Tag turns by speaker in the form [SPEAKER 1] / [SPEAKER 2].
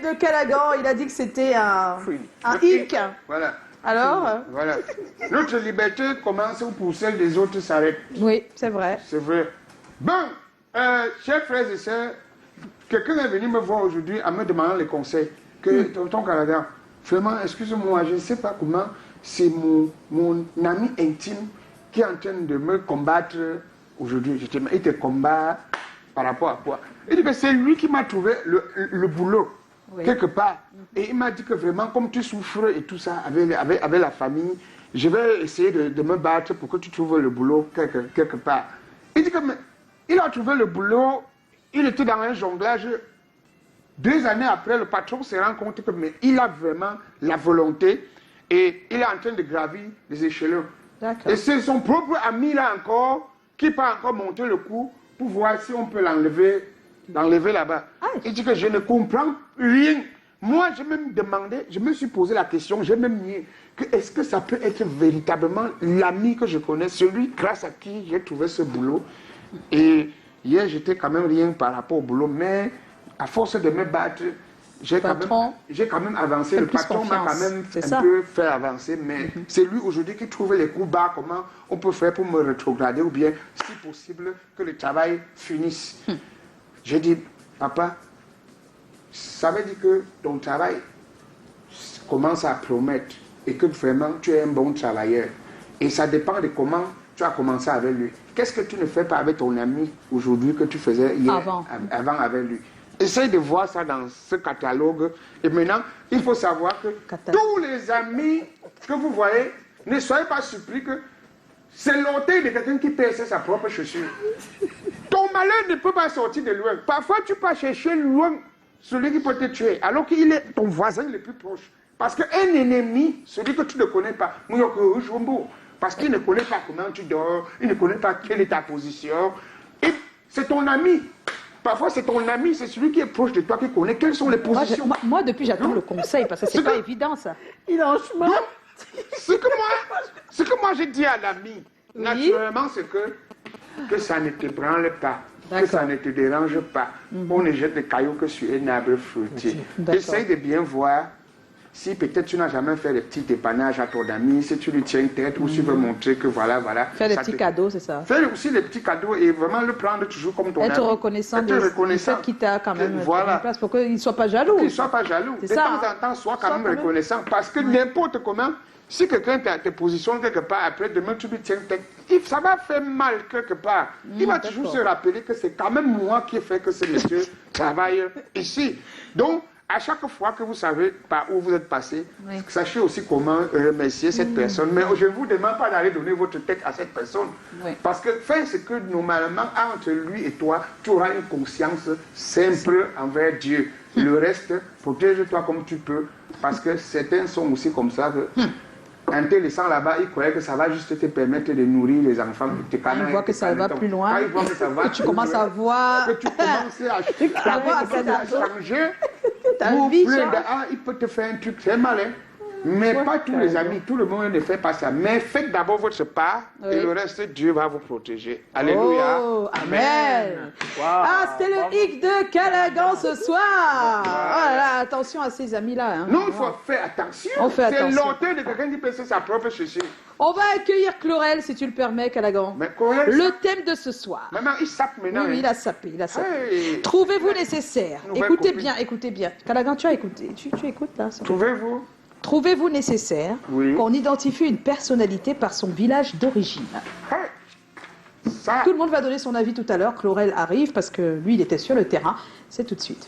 [SPEAKER 1] de Callaghan, il a dit que c'était un hic.
[SPEAKER 2] Voilà.
[SPEAKER 1] Alors
[SPEAKER 2] Voilà. Notre liberté commence où celle des autres s'arrête.
[SPEAKER 1] Oui, c'est vrai.
[SPEAKER 2] C'est vrai. Bon, chers frères et sœurs, quelqu'un est venu me voir aujourd'hui en me demandant les conseils. Que tonton Callaghan, vraiment, excuse-moi, je ne sais pas comment, c'est mon ami intime qui est en train de me combattre aujourd'hui. Je te dis, il te combat par rapport à quoi? Il dit que c'est lui qui m'a trouvé le boulot. Oui. Quelque part. Et il m'a dit que vraiment, comme tu souffres et tout ça avec la famille, je vais essayer de me battre pour que tu trouves le boulot quelque part. Il dit que il a trouvé le boulot, il était dans un jonglage. 2 années après, le patron se rend compte que il a vraiment la volonté et il est en train de gravir les échelons. Et c'est son propre ami là encore qui peut encore monter le coup pour voir si on peut l'enlever là-bas. Il dit que je ne comprends rien. Moi, j'ai même demandé, je me suis posé la question, j'ai même dit que est-ce que ça peut être véritablement l'ami que je connais, celui grâce à qui j'ai trouvé ce boulot. Et hier, j'étais quand même rien par rapport au boulot, mais à force de me battre, j'ai quand même avancé. Le patron m'a quand même un peu fait avancer, mais c'est lui aujourd'hui qui trouve les coups bas, comment on peut faire pour me rétrograder ou bien, si possible, que le travail finisse. J'ai dit, papa, ça veut dire que ton travail commence à promettre et que vraiment tu es un bon travailleur. Et ça dépend de comment tu as commencé avec lui. Qu'est-ce que tu ne fais pas avec ton ami aujourd'hui que tu faisais hier avant avec lui? Essaye de voir ça dans ce catalogue. Et maintenant, il faut savoir que tous les amis que vous voyez, ne soyez pas surpris que c'est l'orteil de quelqu'un qui perce sa propre chaussure. Ton malheur ne peut pas sortir de loin. Parfois, tu peux chercher loin celui qui peut te tuer, alors qu'il est ton voisin le plus proche. Parce qu'un ennemi, celui que tu ne connais pas, parce qu'il ne connaît pas comment tu dors, il ne connaît pas quelle est ta position, et c'est ton ami. Parfois, c'est ton ami, c'est celui qui est proche de toi, qui connaît quelles sont les positions.
[SPEAKER 1] Moi depuis, j'attends le conseil, parce que c'est pas évident, ça. Il est en chemin.
[SPEAKER 2] Ce que moi, j'ai dit à l'ami, naturellement, c'est que ça ne te branle pas, que ça ne te dérange pas. On ne jette des cailloux que sur un arbre fruitier. Essaye de bien voir si peut-être tu n'as jamais fait des petits dépannages à ton ami, si tu lui tiens tête ou si tu veux montrer que voilà.
[SPEAKER 1] Faire des petits cadeaux, c'est ça.
[SPEAKER 2] Faire aussi des petits cadeaux et vraiment le prendre toujours comme ton ami.
[SPEAKER 1] Être reconnaissant du fait qu'il t'a quand même mis en place pour qu'il ne soit pas jaloux.
[SPEAKER 2] Qu'il ne soit pas jaloux. De temps en temps, sois quand même reconnaissant. Parce que n'importe comment, si quelqu'un te positionne quelque part, après demain tu lui tiens tête, ça va faire mal quelque part. Il va toujours se rappeler que c'est quand même moi qui ai fait que ce monsieur travaille ici. Donc, à chaque fois que vous savez par où vous êtes passé, sachez aussi comment remercier cette personne. Mais je ne vous demande pas d'aller donner votre tête à cette personne. Parce que faire ce que normalement, entre lui et toi, tu auras une conscience simple envers Dieu. Le reste, protège-toi comme tu peux. Parce que certains sont aussi comme ça. En te laissant là-bas, ils croyaient que ça va juste te permettre de nourrir les enfants.
[SPEAKER 1] Ils voient que ça va plus loin.
[SPEAKER 2] Ils voient que ça va
[SPEAKER 1] que tu commences à voir.
[SPEAKER 2] Que tu commences à changer. Il peut te faire un truc très malin. Mais pas tous les amis, tout le monde ne fait pas ça. Mais faites d'abord votre part et le reste, Dieu va vous protéger. Alléluia.
[SPEAKER 1] Oh, amen. Wow. Ah, c'était le hic de Callaghan ce soir. Oh là là, attention à ces amis-là. Hein.
[SPEAKER 2] Non, il faut faire attention. C'est l'auteur de quelqu'un qui peut sa propre chaussure.
[SPEAKER 1] On va accueillir Chlorel, si tu le permets, Callaghan. Le thème de ce soir.
[SPEAKER 2] Maman, il sape maintenant.
[SPEAKER 1] Oui, il a sapé. Hey. Trouvez-vous nécessaire. Écoutez bien. Callaghan, tu as écouté. Tu écoutes là. Trouvez-vous nécessaire qu'on identifie une personnalité par son village d'origine? Tout le monde va donner son avis tout à l'heure. Chlorel arrive parce que lui, il était sur le terrain. C'est tout de suite.